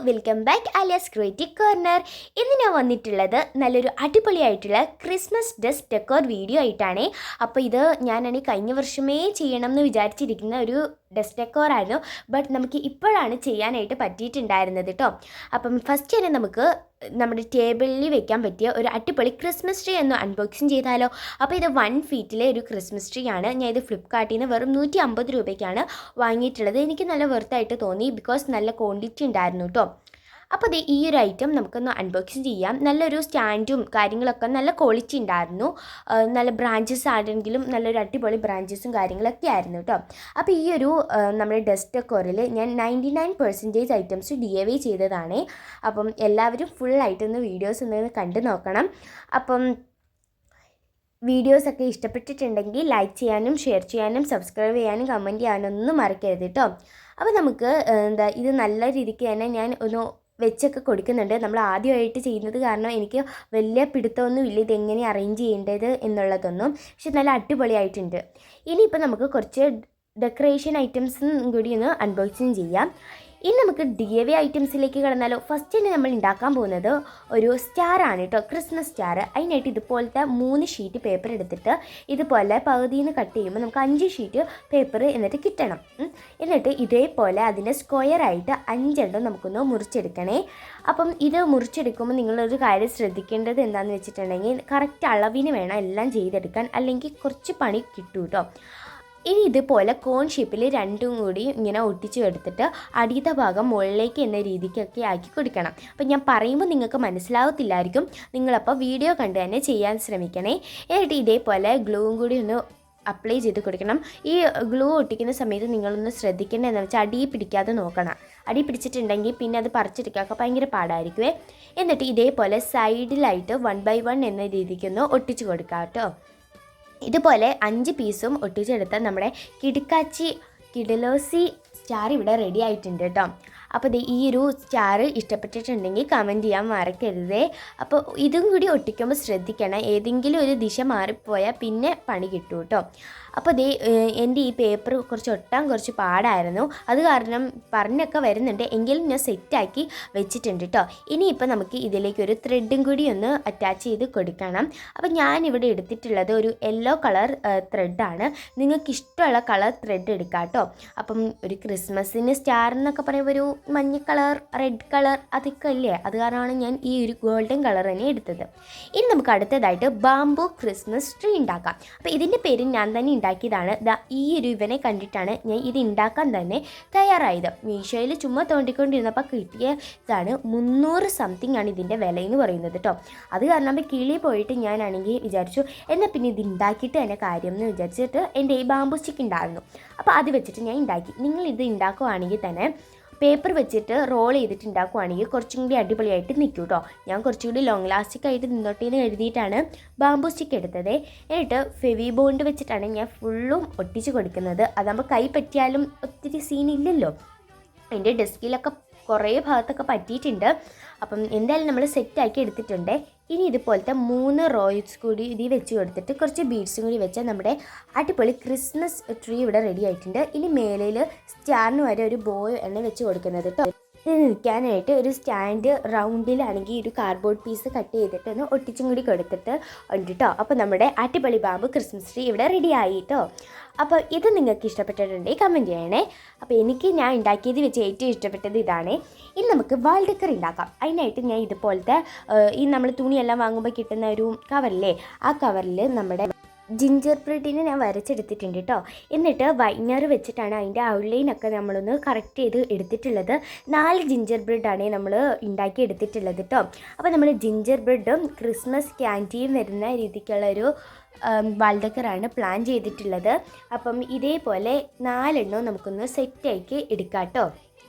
Welcome back alias creative corner. ഇന്ന് ഞാൻ വന്നിട്ടുള്ളത് നല്ലൊരു അടിപൊളിയായിട്ടുള്ള ക്രിസ്മസ് ഡ്രസ് ഡെക്കോർ വീഡിയോ ആയിട്ടാണ്. അപ്പോൾ ഇത് ഞാനാണെങ്കിൽ കഴിഞ്ഞ വർഷമേ ചെയ്യണം എന്ന് വിചാരിച്ചിരിക്കുന്ന ഒരു ഡ്രസ് ഡെക്കോർ ആയിരുന്നു. ബട്ട് നമുക്ക് ഇപ്പോഴാണ് ചെയ്യാനായിട്ട് പറ്റിയിട്ടുണ്ടായിരുന്നത് കേട്ടോ. അപ്പം ഫസ്റ്റ് തന്നെ നമുക്ക് നമ്മുടെ ടേബിളിൽ വെക്കാൻ പറ്റിയ ഒരു അടിപൊളി ക്രിസ്മസ് ട്രീ ഒന്ന് അൺബോക്സിങ് ചെയ്താലോ. അപ്പോൾ ഇത് 1 ഫീറ്റിലെ ഒരു ക്രിസ്മസ് ട്രീ ആണ്. ഞാൻ ഇത് ഫ്ലിപ്കാർട്ടിൽ നിന്ന് വെറും 150 രൂപയ്ക്കാണ് വാങ്ങിയിട്ടുള്ളത്. എനിക്ക് നല്ല വെർത്തായിട്ട് തോന്നി, ബിക്കോസ് നല്ല ക്വാണ്ടിറ്റി ഉണ്ടായിരുന്നു കേട്ടോ. അപ്പോൾ ഇത് ഈ ഒരു ഐറ്റം നമുക്കൊന്ന് അൺബോക്സിങ് ചെയ്യാം. നല്ലൊരു സ്റ്റാൻഡും കാര്യങ്ങളൊക്കെ നല്ല ക്വാളിറ്റി ഉണ്ടായിരുന്നു. നല്ല ബ്രാഞ്ചസ് ആണെങ്കിലും നല്ലൊരു അടിപൊളി ബ്രാഞ്ചസും കാര്യങ്ങളൊക്കെ ആയിരുന്നു കേട്ടോ. അപ്പോൾ ഈ ഒരു നമ്മുടെ ഡസ്റ്റ് ഡെക്കോറിൽ ഞാൻ 99% ഐറ്റംസ് DIY ചെയ്തതാണ്. അപ്പം എല്ലാവരും ഫുള്ളായിട്ടൊന്ന് വീഡിയോസ് ഒന്ന് കണ്ടു നോക്കണം. അപ്പം വീഡിയോസൊക്കെ ഇഷ്ടപ്പെട്ടിട്ടുണ്ടെങ്കിൽ ലൈക്ക് ചെയ്യാനും ഷെയർ ചെയ്യാനും സബ്സ്ക്രൈബ് ചെയ്യാനും കമൻറ്റ് ചെയ്യാനും ഒന്നും മറക്കരുത് കേട്ടോ. അപ്പോൾ നമുക്ക് ഇത് നല്ല രീതിക്ക് തന്നെ ഞാൻ ഒന്ന് വെച്ചൊക്കെ കൊടുക്കുന്നുണ്ട്. നമ്മൾ ആദ്യമായിട്ട് ചെയ്യുന്നത് കാരണം എനിക്ക് വലിയ പിടുത്തമൊന്നുമില്ല ഇതെങ്ങനെ അറേഞ്ച് ചെയ്യേണ്ടത് എന്നുള്ളതൊന്നും. പക്ഷെ നല്ല അടിപൊളിയായിട്ടുണ്ട്. ഇനിയിപ്പോൾ നമുക്ക് കുറച്ച് ഡെക്കറേഷൻ ഐറ്റംസും കൂടി ഒന്ന് അൺബോക്സിങ് ചെയ്യാം. ഇനി നമുക്ക് DIY ഐറ്റംസിലേക്ക് കടന്നാലോ. ഫസ്റ്റ് തന്നെ നമ്മൾ ഉണ്ടാക്കാൻ പോകുന്നത് ഒരു സ്റ്റാറാണ് കേട്ടോ, ക്രിസ്മസ് സ്റ്റാർ. അതിനായിട്ട് ഇതുപോലത്തെ 3 ഷീറ്റ് പേപ്പർ എടുത്തിട്ട് ഇതുപോലെ പകുതിയിൽ നിന്ന് കട്ട് ചെയ്യുമ്പോൾ നമുക്ക് 5 ഷീറ്റ് പേപ്പർ എന്നിട്ട് കിട്ടണം. എന്നിട്ട് ഇതേപോലെ അതിൻ്റെ സ്ക്വയറായിട്ട് 5 എണ്ണം നമുക്കൊന്ന് മുറിച്ചെടുക്കണേ. അപ്പം ഇത് മുറിച്ചെടുക്കുമ്പോൾ നിങ്ങളൊരു കാര്യം ശ്രദ്ധിക്കേണ്ടത് എന്താണെന്ന് വെച്ചിട്ടുണ്ടെങ്കിൽ കറക്റ്റ് അളവിന് വേണം എല്ലാം ചെയ്തെടുക്കാൻ, അല്ലെങ്കിൽ കുറച്ച് പണി കിട്ടും കേട്ടോ. ഇനി ഇതുപോലെ കോൺ ഷേപ്പിൽ രണ്ടും കൂടി ഇങ്ങനെ ഒട്ടിച്ച് എടുത്തിട്ട് അടിയത്തെ ഭാഗം മുകളിലേക്ക് എന്ന രീതിക്കൊക്കെ ആക്കി കൊടുക്കണം. അപ്പം ഞാൻ പറയുമ്പോൾ നിങ്ങൾക്ക് മനസ്സിലാവത്തില്ലായിരിക്കും, നിങ്ങളപ്പോൾ വീഡിയോ കണ്ട് തന്നെ ചെയ്യാൻ ശ്രമിക്കണേ. എന്നിട്ട് ഇതേപോലെ ഗ്ലൂവും കൂടി ഒന്ന് അപ്ലൈ ചെയ്ത് കൊടുക്കണം. ഈ ഗ്ലൂ ഒട്ടിക്കുന്ന സമയത്ത് നിങ്ങളൊന്ന് ശ്രദ്ധിക്കേണ്ടതെന്ന് വെച്ചാൽ അടി പിടിക്കാതെ നോക്കണം. അടി പിടിച്ചിട്ടുണ്ടെങ്കിൽ പിന്നെ അത് പറിച്ചെടുക്കാനൊക്കെ ഭയങ്കര പാടായിരിക്കുമേ. എന്നിട്ട് ഇതേപോലെ സൈഡിലായിട്ട് 1 by 1 എന്ന രീതിക്കൊന്ന് ഒട്ടിച്ച് കൊടുക്കാം കേട്ടോ. ഇതുപോലെ 5 പീസും ഒട്ടിച്ചെടുത്ത നമ്മുടെ കിഡിലോസി സ്റ്റാർ ഇവിടെ റെഡി ആയിട്ടുണ്ട് കേട്ടോ. അപ്പോൾ ഈ ഒരു സ്റ്റാർ ഇഷ്ടപ്പെട്ടിട്ടുണ്ടെങ്കിൽ കമൻറ്റ് ചെയ്യാൻ മറക്കരുതേ. അപ്പോൾ ഇതും കൂടി ഒട്ടിക്കുമ്പോൾ ശ്രദ്ധിക്കണം, ഏതെങ്കിലും ഒരു ദിശ മാറിപ്പോയാൽ പിന്നെ പണി കിട്ടും കേട്ടോ. അപ്പോൾ എൻ്റെ ഈ പേപ്പർ കുറച്ച് പാടായിരുന്നു. അത് കാരണം പറഞ്ഞൊക്കെ വരുന്നുണ്ട്, എങ്കിലും ഞാൻ സെറ്റാക്കി വെച്ചിട്ടുണ്ട് കേട്ടോ. ഇനിയിപ്പോൾ നമുക്ക് ഇതിലേക്കൊരു ത്രെഡും കൂടി ഒന്ന് അറ്റാച്ച് ചെയ്ത് കൊടുക്കണം. അപ്പോൾ ഞാനിവിടെ എടുത്തിട്ടുള്ളത് ഒരു യെല്ലോ കളർ ത്രെഡാണ്. നിങ്ങൾക്ക് ഇഷ്ടമുള്ള കളർ ത്രെഡ് എടുക്കാം കേട്ടോ. അപ്പം ഒരു ക്രിസ്മസിന് സ്റ്റാർ എന്നൊക്കെ പറയുമ്പോൾ ഒരു മഞ്ഞ കളർ, റെഡ് കളർ അതൊക്കെ അല്ലേ, അത് കാരണമാണ് ഞാൻ ഈ ഒരു ഗോൾഡൻ കളർ തന്നെ എടുത്തത്. ഇനി നമുക്ക് അടുത്തതായിട്ട് ബാംബു ക്രിസ്മസ് ട്രീ ഉണ്ടാക്കാം. അപ്പോൾ ഇതിൻ്റെ പേര് ഞാൻ തന്നെ ഉണ്ടാക്കിയതാണ്. ഈ ഒരു ഇവനെ കണ്ടിട്ടാണ് ഞാൻ ഇത് ഉണ്ടാക്കാൻ തന്നെ തയ്യാറായത്. മീഷോയിൽ ചുമ്മാ തോണ്ടിക്കൊണ്ടിരുന്നപ്പോൾ കിട്ടിയതാണ്. 300 സംതിങ് ആണ് ഇതിൻ്റെ വില എന്ന് പറയുന്നത് കേട്ടോ. അത് കാരണം കിളി പോയിട്ട് ഞാനാണെങ്കിൽ വിചാരിച്ചു എന്നാൽ പിന്നെ ഇത് ഉണ്ടാക്കിയിട്ട് തന്നെ കാര്യം എന്ന് വിചാരിച്ചിട്ട് എൻ്റെ ഈ ബാംബു സ്റ്റിക്ക് ഉണ്ടായിരുന്നു. അപ്പോൾ അത് വെച്ചിട്ട് ഞാൻ ഉണ്ടാക്കി. നിങ്ങൾ ഇത് ഉണ്ടാക്കുവാണെങ്കിൽ തന്നെ പേപ്പർ വെച്ചിട്ട് റോൾ ചെയ്തിട്ട് ഉണ്ടാക്കുവാണെങ്കിൽ കുറച്ചും കൂടി അടിപൊളിയായിട്ട് നിൽക്കും കേട്ടോ. ഞാൻ കുറച്ചും കൂടി ലോങ് ലാസ്റ്റിക് ആയിട്ട് നിന്നോട്ടേന്ന് എഴുതിയിട്ടാണ് ബാംബു സ്റ്റിക്ക് എടുത്തത്. എന്നിട്ട് ഫെവി ബോണ്ട് വെച്ചിട്ടാണ് ഞാൻ ഫുള്ളും ഒട്ടിച്ച് കൊടുക്കുന്നത്. അതാകുമ്പോൾ കൈ പറ്റിയാലും ഒത്തിരി സീനില്ലല്ലോ. എൻ്റെ ഡെസ്കിലൊക്കെ കുറേ ഭാഗത്തൊക്കെ പറ്റിയിട്ടുണ്ട്. അപ്പം എന്തായാലും നമ്മൾ സെറ്റാക്കി എടുത്തിട്ടുണ്ട്. ഇനി ഇതുപോലത്തെ 3 റോയ്സ് കൂടി ഇതിൽ വെച്ച് കൊടുത്തിട്ട് കുറച്ച് ബീഡ്സും കൂടി വെച്ചാൽ നമ്മുടെ അടിപൊളി ക്രിസ്മസ് ട്രീ ഇവിടെ റെഡി ആയിട്ടുണ്ട്. ഇനി മേലയിൽ സ്റ്റാറിന് വരെ ഒരു ബോയ് ആണ് വെച്ച് കൊടുക്കുന്നത് കേട്ടോ. ഇത് നിൽക്കാനായിട്ട് ഒരു സ്റ്റാൻഡ് റൗണ്ടിലാണെങ്കിൽ ഒരു കാർഡ്ബോർഡ് പീസ് കട്ട് ചെയ്തിട്ട് ഒന്ന് ഒട്ടിച്ചും കൂടി കൊടുത്തിട്ട് ഉണ്ട് കേട്ടോ. അപ്പോൾ നമ്മുടെ അടിപൊളി ബാംബു ക്രിസ്മസ് ട്രീ ഇവിടെ റെഡി ആയി കേട്ടോ. അപ്പോൾ ഇത് നിങ്ങൾക്ക് ഇഷ്ടപ്പെട്ടിട്ടുണ്ടെങ്കിൽ കമൻറ്റ് ചെയ്യണേ. അപ്പോൾ ഞാൻ ഉണ്ടാക്കിയത് വെച്ച് ഏറ്റവും ഇഷ്ടപ്പെട്ടത് ഇതാണ്. ഇനി നമുക്ക് വാൾ ഡെക്കർ ഉണ്ടാക്കാം. അതിനായിട്ട് ഞാൻ ഇതുപോലത്തെ ഈ നമ്മൾ തുണിയെല്ലാം വാങ്ങുമ്പോൾ കിട്ടുന്ന ഒരു കവറില്ലേ, ആ കവറിൽ നമ്മുടെ ജിഞ്ചർ ബ്രെഡിനെ ഞാൻ വരച്ചെടുത്തിട്ടുണ്ട് കേട്ടോ. എന്നിട്ട് വൈനർ വെച്ചിട്ടാണ് അതിൻ്റെ ഔട്ട്ലൈനൊക്കെ നമ്മളൊന്ന് കറക്റ്റ് ചെയ്ത് എടുത്തിട്ടുള്ളത്. 4 ജിഞ്ചർ ബ്രെഡാണ് നമ്മൾ ഉണ്ടാക്കി എടുത്തിട്ടുള്ളത് കേട്ടോ. അപ്പോൾ നമ്മൾ ജിഞ്ചർ ബ്രെഡും ക്രിസ്മസ് ക്യാൻഡിയും വരുന്ന രീതിക്കുള്ളൊരു വാൾ ഡെക്കറാണ് പ്ലാൻ ചെയ്തിട്ടുള്ളത്. അപ്പം ഇതേപോലെ 4 എണ്ണം നമുക്കൊന്ന് സെറ്റാക്കി എടുക്കാം കേട്ടോ.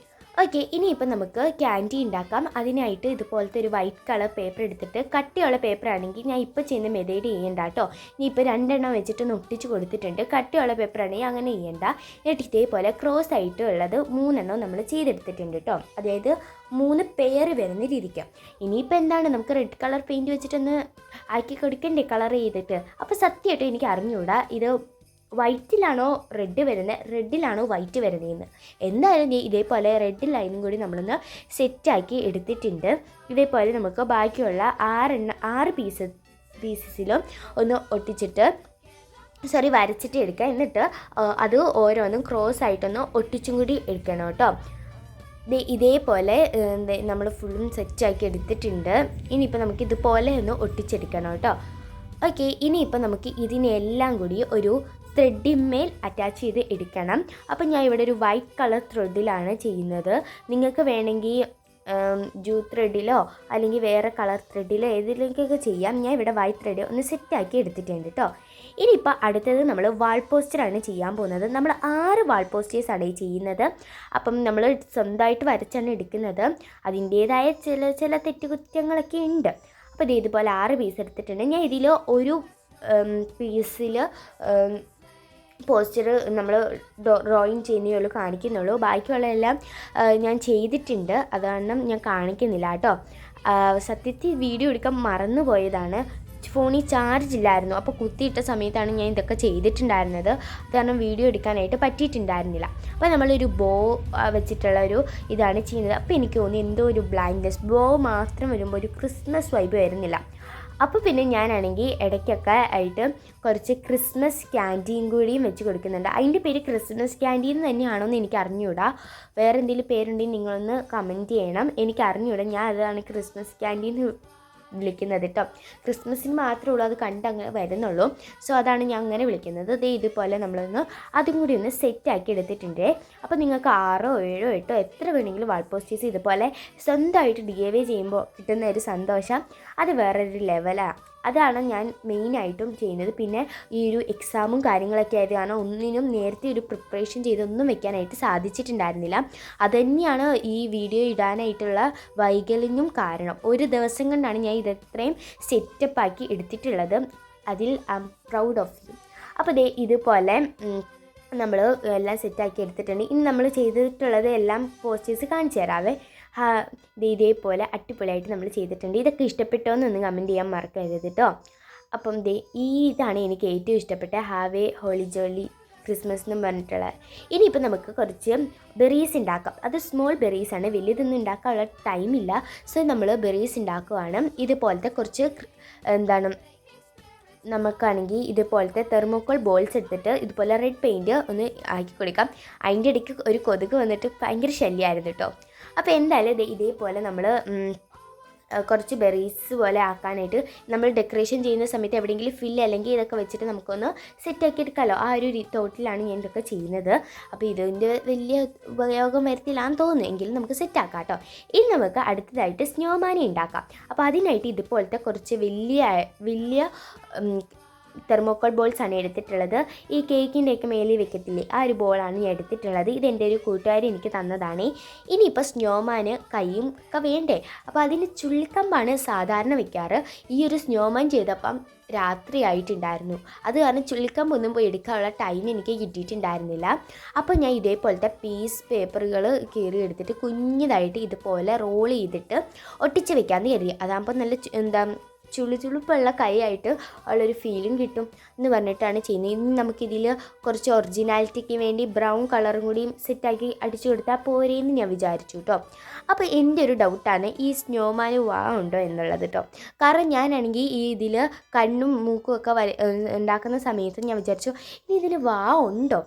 ഓക്കെ, ഇനിയിപ്പോൾ നമുക്ക് ക്യാൻഡി ഉണ്ടാക്കാം. അതിനായിട്ട് ഇതുപോലത്തെ ഒരു വൈറ്റ് കളർ പേപ്പർ എടുത്തിട്ട്, കട്ടിയുള്ള പേപ്പർ ആണെങ്കിൽ ഞാൻ ഇപ്പോൾ ചെയ്യുന്ന മെത്തേഡ് ചെയ്യണ്ട കേട്ടോ. ഇനിയിപ്പോൾ 2 എണ്ണം വെച്ചിട്ട് ഒട്ടിച്ച് കൊടുത്തിട്ടുണ്ട്. കട്ടിയുള്ള പേപ്പർ ആണെങ്കിൽ അങ്ങനെ ചെയ്യണ്ട. എന്നിട്ട് ഇതേപോലെ ക്രോസ് ആയിട്ട് ഉള്ളത് 3 എണ്ണം നമ്മൾ ചെയ്തെടുത്തിട്ടുണ്ട് കേട്ടോ. അതായത് 3 പെയർ വരുന്ന രീതിക്ക്. ഇനിയിപ്പോൾ എന്താണ്, നമുക്ക് റെഡ് കളർ പെയിൻറ്റ് വെച്ചിട്ടൊന്ന് ആക്കി കൊടുക്കണ്ടേ കളർ ചെയ്തിട്ട്. അപ്പോൾ സത്യമായിട്ട് എനിക്ക് അറിഞ്ഞുകൂടാ ഇത് വൈറ്റിലാണോ റെഡ് വരുന്നത്, റെഡിലാണോ വൈറ്റ് വരുന്നതെന്ന്. എന്തായാലും ഇതേപോലെ റെഡ് ലൈനും കൂടി നമ്മളൊന്ന് സെറ്റാക്കി എടുത്തിട്ടുണ്ട്. ഇതേപോലെ നമുക്ക് ബാക്കിയുള്ള 6 പീസസിലും ഒന്ന് ഒട്ടിച്ചിട്ട് വരച്ചിട്ട് എടുക്കുക. എന്നിട്ട് അത് ഓരോന്നും ക്രോസ് ആയിട്ടൊന്ന് ഒട്ടിച്ചും കൂടി എടുക്കണം കേട്ടോ. ഇതേപോലെ നമ്മൾ ഫുള്ളും സെറ്റാക്കി എടുത്തിട്ടുണ്ട്. ഇനിയിപ്പോൾ നമുക്ക് ഇതുപോലെ ഒന്ന് ഒട്ടിച്ചെടുക്കണം കേട്ടോ. ഓക്കെ, ഇനിയിപ്പോൾ നമുക്ക് ഇതിനെല്ലാം കൂടി ഒരു ത്രെഡിന്മേൽ അറ്റാച്ച് ചെയ്ത് എടുക്കണം. അപ്പം ഞാൻ ഇവിടെ ഒരു വൈറ്റ് കളർ ത്രെഡിലാണ് ചെയ്യുന്നത്. നിങ്ങൾക്ക് വേണമെങ്കിൽ ജൂട്ട് ത്രെഡിലോ അല്ലെങ്കിൽ വേറെ കളർ ത്രെഡിലോ ഏതിലേക്കൊക്കെ ചെയ്യാം. ഞാൻ ഇവിടെ വൈറ്റ് ത്രെഡ് ഒന്ന് സെറ്റാക്കി എടുത്തിട്ടുണ്ട് കേട്ടോ. ഇനിയിപ്പോൾ അടുത്തത് നമ്മൾ വാൾ പോസ്റ്ററാണ് ചെയ്യാൻ പോകുന്നത്. നമ്മൾ 6 വാൾ പോസ്റ്റേഴ്സാണ് ചെയ്യുന്നത്. അപ്പം നമ്മൾ സ്വന്തമായിട്ട് വരച്ചാണ് എടുക്കുന്നത്. അതിൻ്റേതായ ചില തെറ്റുകുറ്റങ്ങളൊക്കെ ഉണ്ട്. അപ്പോൾ ഇതുപോലെ 6 പീസ് എടുത്തിട്ടുണ്ട്. ഞാൻ ഇതിൽ ഒരു പീസിൽ പോസ്റ്റർ നമ്മൾ ഡ്രോയിങ് ചെയ്യുന്നേ കാണിക്കുന്നുള്ളൂ. ബാക്കിയുള്ള എല്ലാം ഞാൻ ചെയ്തിട്ടുണ്ട്, അത് കാരണം ഞാൻ കാണിക്കുന്നില്ല കേട്ടോ. സത്യത്തിൽ വീഡിയോ എടുക്കാൻ മറന്നു പോയതാണ്. ഫോണിൽ ചാർജ് ഇല്ലായിരുന്നു. അപ്പോൾ കുത്തിയിട്ട സമയത്താണ് ഞാൻ ഇതൊക്കെ ചെയ്തിട്ടുണ്ടായിരുന്നത്. അത് കാരണം വീഡിയോ എടുക്കാനായിട്ട് പറ്റിയിട്ടുണ്ടായിരുന്നില്ല. അപ്പോൾ നമ്മളൊരു ബോ വെച്ചിട്ടുള്ളൊരു ഇതാണ് ചെയ്യുന്നത്. അപ്പോൾ എനിക്ക് തോന്നി എന്തോ ഒരു ബ്ലൈൻഡ്നെസ്, ബോ മാത്രം വരുമ്പോൾ ഒരു ക്രിസ്മസ് വൈബ് വരുന്നില്ല. അപ്പോൾ പിന്നെ ഞാനാണെങ്കിൽ ഇടയ്ക്കൊക്കെ ആയിട്ട് കുറച്ച് ക്രിസ്മസ് ക്യാൻഡീൻ കൂടിയും വെച്ച് കൊടുക്കുന്നുണ്ട്. അതിൻ്റെ പേര് ക്രിസ്മസ് ക്യാൻഡീൻ തന്നെയാണോ എന്ന് എനിക്ക് അറിഞ്ഞുകൂടാ. വേറെ എന്തെങ്കിലും പേരുണ്ടെങ്കിൽ നിങ്ങളൊന്ന് കമൻറ്റ് ചെയ്യണം. എനിക്ക് അറിഞ്ഞുകൂടാ. ഞാൻ അതാണ് ക്രിസ്മസ് ക്യാൻഡീൻ വിളിക്കുന്നത് കേട്ടോ. ക്രിസ്മസിന് മാത്രമേ ഉള്ളൂ അത് കണ്ടങ്ങ് വരുന്നുള്ളൂ. സോ അതാണ് ഞാൻ അങ്ങനെ വിളിക്കുന്നത്. ഇതുപോലെ നമ്മളൊന്ന് അതും കൂടി ഒന്ന് സെറ്റാക്കി എടുത്തിട്ടുണ്ട്. അപ്പോൾ നിങ്ങൾക്ക് 6, 7, 8 എത്ര വേണമെങ്കിലും വാൾ പോസ്റ്റേഴ്സ് ഇതുപോലെ സ്വന്തമായിട്ട് DIY ചെയ്യുമ്പോൾ കിട്ടുന്ന ഒരു സന്തോഷം അത് വേറൊരു ലെവലാണ്. അതാണ് ഞാൻ മെയിനായിട്ടും ചെയ്യുന്നത്. പിന്നെ ഈ ഒരു എക്സാമും കാര്യങ്ങളൊക്കെ ആയത് കാരണം ഒന്നിനും നേരത്തെ ഒരു പ്രിപ്പറേഷൻ ചെയ്തൊന്നും വെക്കാനായിട്ട് സാധിച്ചിട്ടുണ്ടായിരുന്നില്ല. അതുതന്നെയാണ് ഈ വീഡിയോ ഇടാനായിട്ടുള്ള വൈകല്യവും കാരണം. ഒരു ദിവസം കൊണ്ടാണ് ഞാൻ ഇത്രയും സെറ്റപ്പാക്കി എടുത്തിട്ടുള്ളത്. അതിൽ I am proud of you. അപ്പോൾ ഇതുപോലെ നമ്മൾ എല്ലാം സെറ്റാക്കി എടുത്തിട്ടുണ്ട്. ഇനി നമ്മൾ ചെയ്തിട്ടുള്ളത് എല്ലാം പോസ്റ്റേഴ്സ് കാണിച്ചു തരാവേ. ഇതേപോലെ അടിപൊളിയായിട്ട് നമ്മൾ ചെയ്തിട്ടുണ്ട്. ഇതൊക്കെ ഇഷ്ടപ്പെട്ടോ എന്നൊന്ന് കമൻറ്റ് ചെയ്യാൻ മറക്കരുത് കേട്ടോ. അപ്പം ഇതാണ് എനിക്ക് ഏറ്റവും ഇഷ്ടപ്പെട്ട have a holly jolly Christmas എന്നും പറഞ്ഞിട്ടുള്ളത്. ഇനിയിപ്പോൾ നമുക്ക് കുറച്ച് ബെറീസ് ഉണ്ടാക്കാം. അത് സ്മോൾ ബെറീസാണ്, വലിയതൊന്നും ഉണ്ടാക്കാനുള്ള ടൈമില്ല. സോ നമ്മൾ ബെറീസ് ഉണ്ടാക്കുവാണ്. ഇതുപോലത്തെ കുറച്ച് നമുക്കാണെങ്കിൽ ഇതുപോലത്തെ തെർമോക്കോൾ ബോൾസ് എടുത്തിട്ട് ഇതുപോലെ റെഡ് പെയിൻറ്റ് ഒന്ന് ആക്കി കൊടുക്കാം. അതിൻ്റെ ഇടയ്ക്ക് ഒരു കൊതുക് വന്നിട്ട് ഭയങ്കര ശല്യമായിരുന്നു കേട്ടോ. അപ്പോൾ എന്തായാലും ഇതേപോലെ നമ്മൾ കുറച്ച് ബെറീസ് പോലെ ആക്കാനായിട്ട് നമ്മൾ ഡെക്കറേഷൻ ചെയ്യുന്ന സമയത്ത് എവിടെയെങ്കിലും ഫില്ല് അല്ലെങ്കിൽ ഇതൊക്കെ വെച്ചിട്ട് നമുക്കൊന്ന് സെറ്റാക്കി എടുക്കാമല്ലോ. ആ ഒരു തോട്ടിലാണ് ഞാൻ ഇതൊക്കെ ചെയ്യുന്നത്. അപ്പോൾ ഇതിൻ്റെ വലിയ ഉപയോഗം വരത്തില്ലാന്ന് തോന്നുന്നു, എങ്കിലും നമുക്ക് സെറ്റാക്കാം കേട്ടോ. ഇനി നമുക്ക് അടുത്തതായിട്ട് സ്നോമാനെ ഉണ്ടാക്കാം. അപ്പോൾ അതിനായിട്ട് ഇതുപോലത്തെ കുറച്ച് വലിയ തെർമോക്കോൾ ബോൾസാണ് എടുത്തിട്ടുള്ളത്. ഈ കേക്കിൻ്റെയൊക്കെ മേലിൽ വെക്കത്തില്ലേ, ആ ഒരു ബോളാണ് ഞാൻ എടുത്തിട്ടുള്ളത്. ഇതെൻ്റെ ഒരു കൂട്ടുകാരി എനിക്ക് തന്നതാണ്. ഇനിയിപ്പോൾ സ്നോമാന് കൈയും ഒക്കെ വേണ്ടേ, അപ്പോൾ അതിന് ചുള്ളിക്കമ്പാണ് സാധാരണ വെക്കാറ്. ഈ ഒരു സ്നോമാൻ ചെയ്തപ്പം രാത്രി ആയിട്ടുണ്ടായിരുന്നു. അത് കാരണം ചുള്ളിക്കമ്പൊന്നും പോയി എടുക്കാനുള്ള ടൈം എനിക്ക് കിട്ടിയിട്ടുണ്ടായിരുന്നില്ല. അപ്പോൾ ഞാൻ ഇതേപോലത്തെ പീസ് പേപ്പറുകൾ കീറി എടുത്തിട്ട് കുഞ്ഞതായിട്ട് ഇതുപോലെ റോൾ ചെയ്തിട്ട് ഒട്ടിച്ച് വെക്കാമെന്ന് കരുതി. അതാകുമ്പോൾ നല്ല ചുളുപ്പുള്ള കൈയായിട്ട് ഉള്ളൊരു ഫീലും കിട്ടും എന്ന് പറഞ്ഞിട്ടാണ് ചെയ്യുന്നത്. ഇനി നമുക്കിതിൽ കുറച്ച് ഒറിജിനാലിറ്റിക്ക് വേണ്ടി ബ്രൗൺ കളറും കൂടിയും സെറ്റാക്കി അടിച്ചു കൊടുത്താൽ പോരേന്ന് ഞാൻ വിചാരിച്ചു കേട്ടോ. അപ്പോൾ എൻ്റെ ഒരു ഡൗട്ടാണ് ഈ സ്നോമാന് ഉണ്ടോ എന്നുള്ളത് കേട്ടോ. കാരണം ഞാനാണെങ്കിൽ ഈ ഇതിൽ കണ്ണും മൂക്കും ഒക്കെ ഉണ്ടാക്കുന്ന സമയത്ത് ഞാൻ വിചാരിച്ചു ഇനി ഇതിന് ഉണ്ടോ.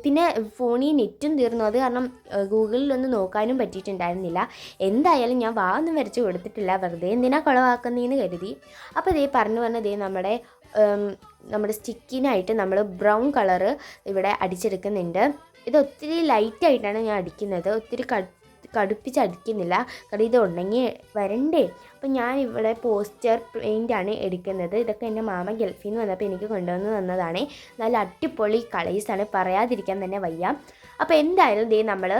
പിന്നെ ഫോണിൽ നെറ്റും തീർന്നു, അത് കാരണം ഗൂഗിളിലൊന്നും നോക്കാനും പറ്റിയിട്ടുണ്ടായിരുന്നില്ല. എന്തായാലും ഞാൻ ഒന്നും വരച്ച് കൊടുത്തിട്ടില്ല, വെറുതെ എന്തിനാ കുളവാക്കുന്നതെന്ന് കരുതി. അപ്പോൾ പറഞ്ഞ് നമ്മുടെ സ്റ്റിക്കിനായിട്ട് നമ്മൾ ബ്രൗൺ കളറ് ഇവിടെ അടിച്ചെടുക്കുന്നുണ്ട്. ഇത് ഒത്തിരി ലൈറ്റായിട്ടാണ് ഞാൻ അടിക്കുന്നത്, ഒത്തിരി കടുപ്പിച്ചടിക്കുന്നില്ല, കാരണം ഇത് ഉണ്ടെങ്കിൽ വരണ്ടേ. അപ്പോൾ ഞാൻ ഇവിടെ പോസ്റ്റർ പെയിൻ്റാണ് എടുക്കുന്നത്. ഇതൊക്കെ എൻ്റെ മാമ ഗൾഫിൽ നിന്ന് വന്നപ്പോൾ എനിക്ക് കൊണ്ടുവന്ന് തന്നതാണ്. നല്ല അടിപൊളി കളേഴ്സാണ്, പറയാതിരിക്കാൻ തന്നെ വയ്യ. അപ്പോൾ എന്തായാലും നമ്മൾ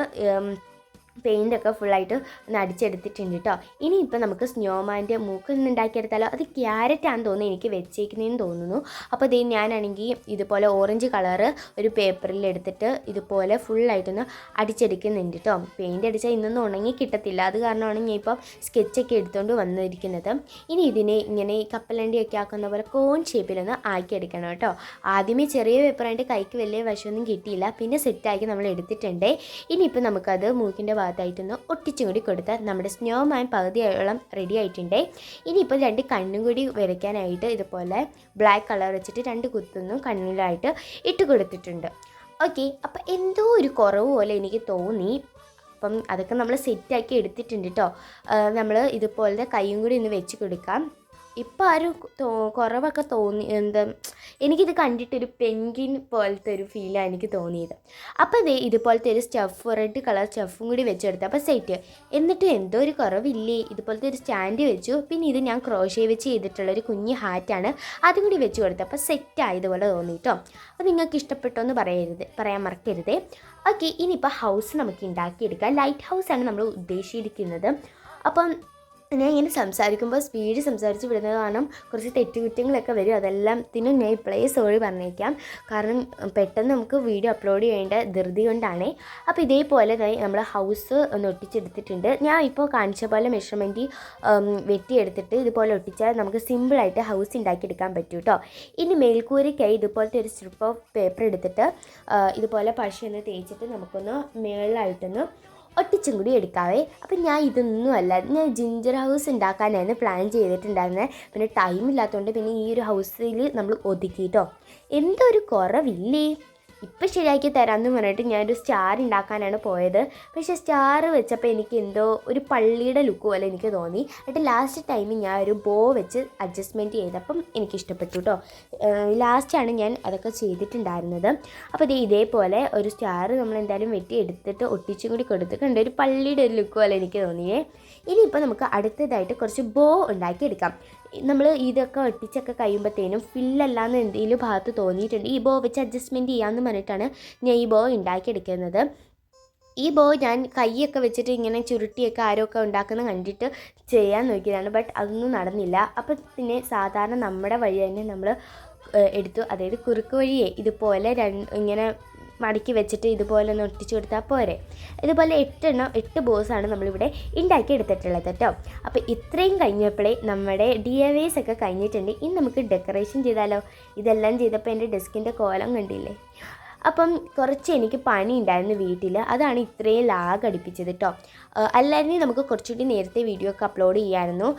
പെയിൻ്റൊക്കെ ഫുള്ളായിട്ട് ഒന്ന് അടിച്ചെടുത്തിട്ടുണ്ട് കേട്ടോ. ഇനിയിപ്പോൾ നമുക്ക് സ്നോമാൻ്റെ മൂക്കൊന്ന് ഉണ്ടാക്കിയെടുത്താലോ. അത് ക്യാരറ്റാണെന്ന് തോന്നുന്നു എനിക്ക് വെച്ചേക്കുന്നതെന്ന് തോന്നുന്നു. അപ്പോൾ ഇത് ഞാനാണെങ്കിൽ ഇതുപോലെ ഓറഞ്ച് കളറ് ഒരു പേപ്പറിൽ എടുത്തിട്ട് ഇതുപോലെ ഫുള്ളായിട്ടൊന്ന് അടിച്ചെടുക്കുന്നുണ്ട് കേട്ടോ. പെയിൻ്റ് അടിച്ചാൽ ഇന്നൊന്നും ഉണങ്ങി കിട്ടത്തില്ല, അത് കാരണമാണ് ഞാൻ ഇപ്പം സ്കെച്ചൊക്കെ എടുത്തുകൊണ്ട് വന്നിരിക്കുന്നത്. ഇനി ഇതിനെ ഇങ്ങനെ കപ്പലണ്ടിയൊക്കെ ആക്കുന്ന പോലെ കോൺ ഷേപ്പിലൊന്ന് ആക്കിയെടുക്കണം കേട്ടോ. ആദ്യമേ ചെറിയ പേപ്പറായിട്ട് കൈക്ക് വലിയ വശമൊന്നും കിട്ടിയില്ല, പിന്നെ സെറ്റാക്കി നമ്മൾ എടുത്തിട്ടുണ്ട്. ഇനിയിപ്പോൾ നമുക്കത് മൂക്കിൻ്റെ ഭാഗത്തായിട്ടൊന്ന് ഒട്ടിച്ചും കൂടി കൊടുത്താൽ നമ്മുടെ സ്നോമാൻ പകുതിയോളം റെഡി ആയിട്ടുണ്ട്. ഇനിയിപ്പോൾ 2 കണ്ണും കൂടി വരയ്ക്കാനായിട്ട് ഇതുപോലെ ബ്ലാക്ക് കളർ വെച്ചിട്ട് 2 കുത്തൊന്നും കണ്ണിലായിട്ട് ഇട്ട് കൊടുത്തിട്ടുണ്ട്. ഓക്കെ, അപ്പോൾ എന്തോ ഒരു കുറവ് പോലെ എനിക്ക് തോന്നി. അപ്പം അതൊക്കെ നമ്മൾ സെറ്റാക്കി എടുത്തിട്ടുണ്ട് കേട്ടോ. നമ്മൾ ഇതുപോലത്തെ കൈയും കൂടി ഒന്ന് വെച്ച് കൊടുക്കാം. ഇപ്പോൾ ആരും കുറവൊക്കെ തോന്നി. എനിക്കിത് കണ്ടിട്ടൊരു പെൻഗ്വിൻ പോലത്തെ ഒരു ഫീലാണ് എനിക്ക് തോന്നിയത്. അപ്പോൾ ഇതുപോലത്തെ ഒരു സ്റ്റഫ്, റെഡ് കളർ സ്റ്റഫും കൂടി വെച്ചെടുത്തു. അപ്പോൾ സെറ്റ്. എന്നിട്ട് എന്തോ ഒരു കുറവില്ലേ, ഇതുപോലത്തെ ഒരു സ്റ്റാൻഡ് വെച്ചു. പിന്നെ ഇത് ഞാൻ ക്രോഷേ വെച്ച് ചെയ്തിട്ടുള്ളൊരു കുഞ്ഞ് ഹാറ്റാണ്, അതും കൂടി വെച്ച് കൊടുത്തു. അപ്പോൾ സെറ്റ് ആയതുപോലെ തോന്നി കേട്ടോ. അപ്പോൾ നിങ്ങൾക്ക് ഇഷ്ടപ്പെട്ടോ എന്ന് പറയാൻ മറക്കരുത്. ഓക്കെ, ഇനിയിപ്പോൾ ഹൗസ് നമുക്ക് ഉണ്ടാക്കിയെടുക്കാം. ലൈറ്റ് ഹൗസാണ് നമ്മൾ ഉദ്ദേശിച്ചിരിക്കുന്നത്. അപ്പം ഞാൻ ഇങ്ങനെ സംസാരിക്കുമ്പോൾ സ്പീഡ് സംസാരിച്ച് വിടുന്നത് കാരണം കുറച്ച് തെറ്റുകുറ്റങ്ങളൊക്കെ വരും. അതെല്ലാത്തിനും ഞാൻ ഇപ്പോഴേ സോറി പറഞ്ഞേക്കാം, കാരണം പെട്ടെന്ന് നമുക്ക് വീഡിയോ അപ്ലോഡ് ചെയ്യേണ്ട ധൃതി കൊണ്ടാണ്. അപ്പോൾ ഇതേപോലെ നമ്മൾ ഹൗസ് ഒന്ന് ഒട്ടിച്ചെടുത്തിട്ടുണ്ട്. ഞാൻ ഇപ്പോൾ കാണിച്ച പോലെ മെഷർമെൻറ്റ് വെട്ടിയെടുത്തിട്ട് ഇതുപോലെ ഒട്ടിച്ചാൽ നമുക്ക് സിമ്പിളായിട്ട് ഹൗസ് ഉണ്ടാക്കിയെടുക്കാൻ പറ്റും കേട്ടോ. ഇനി മേൽക്കൂരയ്ക്കായി ഇതുപോലത്തെ ഒരു സ്ട്രിപ്പ് ഓഫ് പേപ്പർ എടുത്തിട്ട് ഇതുപോലെ പശയൊന്ന് തേച്ചിട്ട് നമുക്കൊന്ന് മേളിലായിട്ടൊന്ന് ഒട്ടിച്ചും കൂടി എടുക്കാവേ. അപ്പം ഞാൻ ഇതൊന്നുമല്ല, ഞാൻ ജിഞ്ചർ ഹൗസ് ഉണ്ടാക്കാനായിരുന്നു പ്ലാൻ ചെയ്തിട്ടുണ്ടായിരുന്നത്. പിന്നെ ടൈം ഇല്ലാത്തതുകൊണ്ട് പിന്നെ ഈ ഒരു ഹൗസിൽ നമ്മൾ ഒതുക്കിയിട്ടോ. എന്തോ ഒരു കുറവില്ലേ, ഇപ്പം ശരിയാക്കി തരാമെന്ന് പറഞ്ഞിട്ട് ഞാനൊരു സ്റ്റാർ ഉണ്ടാക്കാനാണ് പോയത്. പക്ഷേ സ്റ്റാർ വെച്ചപ്പോൾ എനിക്ക് എന്തോ ഒരു പള്ളിയുടെ ലുക്ക് പോലെ എനിക്ക് തോന്നി. എന്നിട്ട് ലാസ്റ്റ് ടൈമിൽ ഞാൻ ഒരു ബോ വെച്ച് അഡ്ജസ്റ്റ്മെൻറ്റ് ചെയ്തപ്പം എനിക്കിഷ്ടപ്പെട്ടു കേട്ടോ. ലാസ്റ്റാണ് ഞാൻ അതൊക്കെ ചെയ്തിട്ടുണ്ടായിരുന്നത്. അപ്പോൾ ഇതേപോലെ ഒരു സ്റ്റാർ നമ്മൾ എന്തായാലും വെട്ടി എടുത്തിട്ട് ഒട്ടിച്ചും കൂടി കൊടുത്തിട്ടുണ്ട്. ഒരു പള്ളിയുടെ ഒരു ലുക്ക് പോലെ എനിക്ക് തോന്നിയേ. ഇനിയിപ്പോൾ നമുക്ക് അടുത്തതായിട്ട് കുറച്ച് ബോ ഉണ്ടാക്കിയെടുക്കാം. നമ്മൾ ഇതൊക്കെ ഒട്ടിച്ചൊക്കെ കഴിയുമ്പോഴത്തേനും ഫില്ലല്ലാന്ന് എന്തെങ്കിലും ഭാഗത്ത് തോന്നിയിട്ടുണ്ട്. ഈ ബോ വെച്ച് അഡ്ജസ്റ്റ്മെൻറ്റ് ചെയ്യാമെന്ന് പറഞ്ഞിട്ടാണ് ഞാൻ ഈ ബോ ഉണ്ടാക്കിയെടുക്കുന്നത്. ഈ ബോ ഞാൻ കൈയൊക്കെ വെച്ചിട്ട് ഇങ്ങനെ ചുരുട്ടിയൊക്കെ ആരൊക്കെ ഉണ്ടാക്കുന്നത് കണ്ടിട്ട് ചെയ്യാൻ നോക്കിയതാണ്, ബട്ട് അതൊന്നും നടന്നില്ല. അപ്പം പിന്നെ സാധാരണ നമ്മുടെ വഴി തന്നെ നമ്മൾ എടുത്തു, അതായത് കുറുക്ക് വഴിയേ ഇതുപോലെ ഇങ്ങനെ മടക്കി വെച്ചിട്ട് ഇതുപോലെ ഒന്ന് ഒട്ടിച്ച് കൊടുത്താൽ പോരെ. ഇതുപോലെ 8 ബോസാണ് നമ്മളിവിടെ ഉണ്ടാക്കി എടുത്തിട്ടുള്ളത് കേട്ടോ. അപ്പോൾ ഇത്രയും കഴിഞ്ഞപ്പോഴേ നമ്മുടെ DIYs ഒക്കെ കഴിഞ്ഞിട്ടുണ്ട്. ഇനി നമുക്ക് ഡെക്കറേഷൻ ചെയ്താലോ. ഇതെല്ലാം ചെയ്തപ്പോൾ എൻ്റെ ഡെസ്കിൻ്റെ കോലം കണ്ടില്ലേ. അപ്പം കുറച്ച് എനിക്ക് പണി ഉണ്ടായിരുന്നു വീട്ടിൽ, അതാണ് ഇത്രയും ലാഗ് അടിപ്പിച്ചത് കേട്ടോ. അല്ലായിരുന്നെങ്കിൽ നമുക്ക് കുറച്ചുകൂടി നേരത്തെ വീഡിയോ ഒക്കെ അപ്ലോഡ് ചെയ്യാമായിരുന്നു.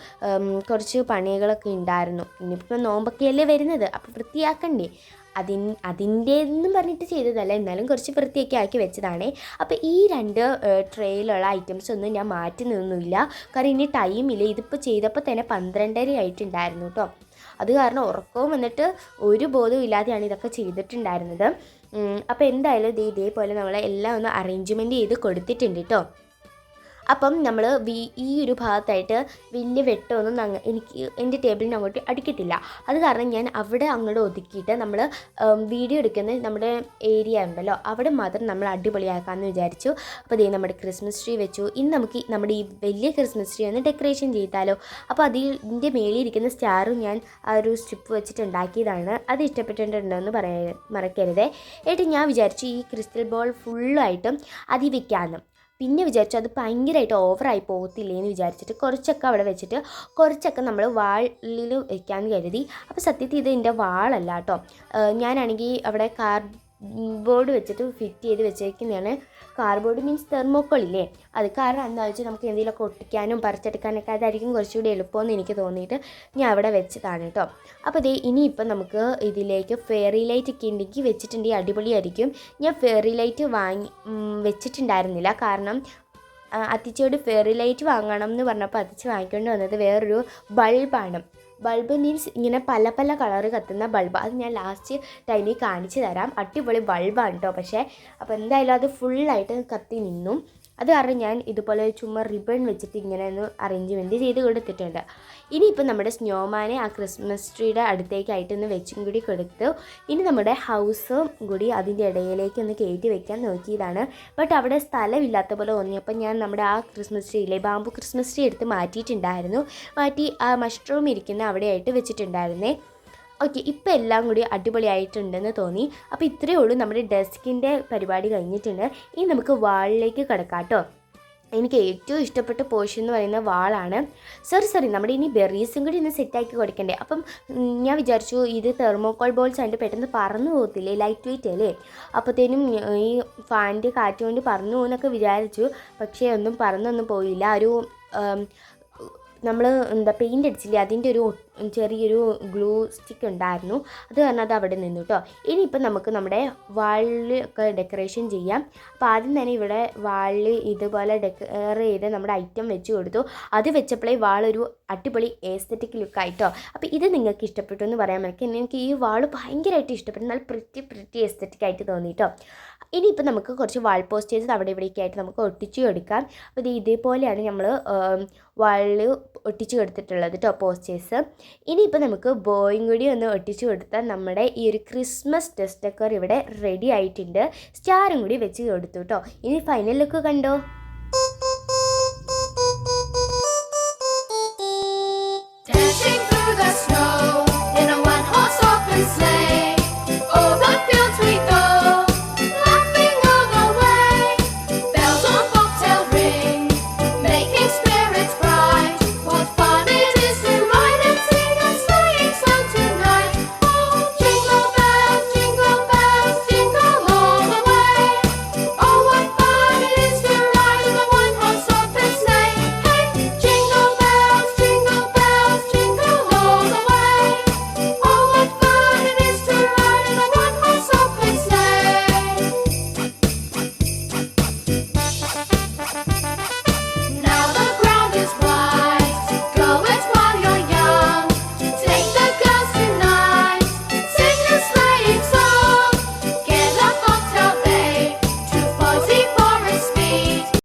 കുറച്ച് പണികളൊക്കെ ഉണ്ടായിരുന്നു. ഇനിയിപ്പോൾ നോമ്പൊക്കെയല്ലേ വരുന്നത്, അപ്പോൾ വൃത്തിയാക്കണ്ടേ. അതിൻ്റെന്നും പറഞ്ഞിട്ട് ചെയ്തതല്ല, എന്നാലും കുറച്ച് വൃത്തിയൊക്കെ ആക്കി വെച്ചതാണ്. അപ്പോൾ ഈ 2 ട്രേയിലുള്ള ഐറ്റംസ് ഒന്നും ഞാൻ മാറ്റി നിന്നില്ല, കാരണം ഇനി ടൈമില്ല. ഇതിപ്പോൾ ചെയ്തപ്പോൾ തന്നെ 12:30 ആയിട്ടുണ്ടായിരുന്നു കേട്ടോ. അത് കാരണം ഉറക്കവും വന്നിട്ട് ഒരു ബോധവും ഇല്ലാതെയാണ് ഇതൊക്കെ ചെയ്തിട്ടുണ്ടായിരുന്നത്. അപ്പോൾ എന്തായാലും ഇതേപോലെ നമ്മൾ എല്ലാം ഒന്ന് അറേഞ്ച്മെൻറ്റ് ചെയ്ത് കൊടുത്തിട്ടുണ്ട് കേട്ടോ. അപ്പം നമ്മൾ ഈ ഒരു ഭാഗത്തായിട്ട് വലിയ വെട്ടമൊന്നും എനിക്ക് എൻ്റെ ടേബിളിന് അങ്ങോട്ട് അടിക്കത്തില്ല. അത് കാരണം ഞാൻ അവിടെ അങ്ങോട്ട് ഒതുക്കിയിട്ട് നമ്മൾ വീഡിയോ എടുക്കുന്ന നമ്മുടെ ഏരിയ ഉണ്ടല്ലോ അവിടെ മാത്രം നമ്മൾ അടിപൊളിയാക്കാമെന്ന് വിചാരിച്ചു. അപ്പോൾ നമ്മുടെ ക്രിസ്മസ് ട്രീ വെച്ചു. ഇനി നമുക്ക് നമ്മുടെ ഈ വലിയ ക്രിസ്മസ് ട്രീ ഒന്ന് ഡെക്കറേഷൻ ചെയ്താലോ. അപ്പോൾ ഇതിൻ്റെ മേളിലിരിക്കുന്ന സ്റ്റാറും ഞാൻ ആ ഒരു സ്ട്രിപ്പ് വെച്ചിട്ട് ഉണ്ടാക്കിയതാണ്. അത് ഇഷ്ടപ്പെട്ടിട്ടുണ്ടെന്ന് മറക്കരുതേ. എന്നിട്ട് ഞാൻ വിചാരിച്ചു ഈ ക്രിസ്റ്റൽ ബോൾ ഫുള്ളായിട്ടും അതിൽ വെക്കാമെന്ന്. പിന്നെ വിചാരിച്ചു അത് ഭയങ്കരമായിട്ട് ഓവറായി പോകത്തില്ലേന്ന് വിചാരിച്ചിട്ട് കുറച്ചൊക്കെ അവിടെ വെച്ചിട്ട് കുറച്ചൊക്കെ നമ്മൾ വാളിൽ വെക്കാമെന്ന് കരുതി. അപ്പോൾ സത്യത്തിൽ ഇത് എൻ്റെ വാളല്ല കേട്ടോ. ഞാനാണെങ്കിൽ അവിടെ കാർഡ്ബോർഡ് വെച്ചിട്ട് ഫിറ്റ് ചെയ്ത് വെച്ചേക്കുന്നതാണ്. കാർഡ്ബോർഡ് മീൻസ് തെർമോക്കോളില്ലേ അത്. കാരണം എന്താണെന്ന് വെച്ചാൽ നമുക്ക് എന്തെങ്കിലുമൊക്കെ ഒട്ടിക്കാനും പറിച്ചെടുക്കാനൊക്കെ അതായിരിക്കും കുറച്ചുകൂടി എളുപ്പമെന്ന് എനിക്ക് തോന്നിയിട്ട് ഞാൻ അവിടെ വെച്ചതാണ് കേട്ടോ. അപ്പോൾ ഇനിയിപ്പം നമുക്ക് ഇതിലേക്ക് ഫെയറി ലൈറ്റ് ഒക്കെ ഉണ്ടെങ്കിൽ വെച്ചിട്ടുണ്ടെങ്കിൽ അടിപൊളിയായിരിക്കും. ഞാൻ ഫെയറി ലൈറ്റ് വെച്ചിട്ടുണ്ടായിരുന്നില്ല, കാരണം അത്തിച്ചയോട് ഫെയറി ലൈറ്റ് വാങ്ങണം എന്ന് പറഞ്ഞപ്പോൾ അത്തിച്ച് വാങ്ങിക്കൊണ്ട് വന്നത് വേറൊരു ബൾബാണ്. ബൾബ് മീൻസ് ഇങ്ങനെ പല പല കളറ് കത്തുന്ന ബൾബ്. അത് ഞാൻ ലാസ്റ്റ് ടൈമിൽ കാണിച്ചു തരാം. അടിപൊളി ബൾബാണ് കേട്ടോ. പക്ഷേ അപ്പോൾ എന്തായാലും അത് ഫുള്ളായിട്ട് കത്തി നിന്നു. അത് കാരണം ഞാൻ ഇതുപോലെ ചുമ്മാ റിബൺ വെച്ചിട്ട് ഇങ്ങനെ ഒന്ന് അറേഞ്ച്മെൻറ്റ് ചെയ്ത് കൊടുത്തിട്ടുണ്ട്. ഇനിയിപ്പോൾ നമ്മുടെ സ്നോമാനെ ആ ക്രിസ്മസ് ട്രീയുടെ അടുത്തേക്കായിട്ടൊന്ന് വെച്ചും കൂടി കൊടുത്തു. ഇനി നമ്മുടെ ഹൗസും കൂടി അതിൻ്റെ ഇടയിലേക്ക് ഒന്ന് കയറ്റി വെക്കാൻ നോക്കിയതാണ്. ബട്ട് അവിടെ സ്ഥലമില്ലാത്ത പോലെ തോന്നിയപ്പോൾ ഞാൻ നമ്മുടെ ആ ക്രിസ്മസ് ട്രീയിലെ ബാമ്പു ക്രിസ്മസ് ട്രീ എടുത്ത് മാറ്റി ആ മഷ്റൂം ഇരിക്കുന്ന അവിടെയായിട്ട് വെച്ചിട്ടുണ്ടായിരുന്നേ. ഓക്കെ, ഇപ്പോൾ എല്ലാം കൂടി അടിപൊളിയായിട്ടുണ്ടെന്ന് തോന്നി. അപ്പോൾ ഇത്രയേ ഉള്ളൂ, നമ്മുടെ ഡെസ്കിൻ്റെ പരിപാടി കഴിഞ്ഞിട്ടുണ്ട്. ഇനി നമുക്ക് വാളിലേക്ക് കിടക്കാം കേട്ടോ. എനിക്ക് ഏറ്റവും ഇഷ്ടപ്പെട്ട പോർഷൻ എന്ന് പറയുന്നത് വാളാണ്. സോറി നമ്മുടെ ഇനി ബെറീസും കൂടി ഒന്ന് സെറ്റാക്കി കൊടുക്കണ്ടേ. അപ്പം ഞാൻ വിചാരിച്ചു ഇത് തെർമോക്കോൾ ബോൾസ് ആയിട്ട് പെട്ടെന്ന് പറന്നു പോകത്തില്ലേ, ലൈറ്റ് വെയിറ്റ് അല്ലേ, അപ്പോഴത്തേനും ഈ ഫാനിൻ്റെ കാറ്റ് കൊണ്ട് പറന്നു പോകുന്നൊക്കെ വിചാരിച്ചു. പക്ഷേ ഒന്നും പറന്നൊന്നും പോയില്ല. ഒരു നമ്മൾ പെയിൻ്റ് അടിച്ചില്ലേ, അതിൻ്റെ ഒരു ചെറിയൊരു ഗ്ലൂ സ്റ്റിക്ക് ഉണ്ടായിരുന്നു, അത് കാരണം അത് അവിടെ നിന്നു കേട്ടോ. ഇനിയിപ്പോൾ നമുക്ക് നമ്മുടെ വാളിലൊക്കെ ഡെക്കറേഷൻ ചെയ്യാം. അപ്പോൾ ആദ്യം തന്നെ ഇവിടെ വാളിൽ ഇതുപോലെ ഡെക്കർ ചെയ്ത് നമ്മുടെ ഐറ്റം വെച്ച് കൊടുത്തു. അത് വെച്ചപ്പോഴേ വാളൊരു അടിപൊളി എസ്തെറ്റിക് ലുക്കായിട്ടോ. അപ്പോൾ ഇത് നിങ്ങൾക്ക് ഇഷ്ടപ്പെട്ടു എന്ന് പറയാൻ പറ്റും. എനിക്ക് ഈ വാൾ ഭയങ്കരമായിട്ട് ഇഷ്ടപ്പെട്ടു, നല്ല പ്രിറ്റി എസ്തെറ്റിക് ആയിട്ട് തോന്നി കേട്ടോ. ഇനിയിപ്പോൾ നമുക്ക് കുറച്ച് വാൾ പോസ്റ്റേഴ്സ് അവിടെ ഇവിടേക്കായിട്ട് നമുക്ക് ഒട്ടിച്ചു കൊടുക്കാം. അപ്പോൾ ഇത് ഇതേപോലെയാണ് നമ്മൾ വാളിൽ ഒട്ടിച്ചു കൊടുത്തിട്ടുള്ളത് കേട്ടോ പോസ്റ്റേഴ്സ്. ഇനിയിപ്പോൾ നമുക്ക് ബോയും കൂടി ഒന്ന് ഒട്ടിച്ചു കൊടുത്താൽ നമ്മുടെ ഈ ഒരു ക്രിസ്മസ് ഡെക്കർ ഇവിടെ റെഡി ആയിട്ടുണ്ട്. സ്റ്റാറും കൂടി വെച്ച് കൊടുത്തു കേട്ടോ. ഇനി ഫൈനൽ ലുക്ക് കണ്ടോ.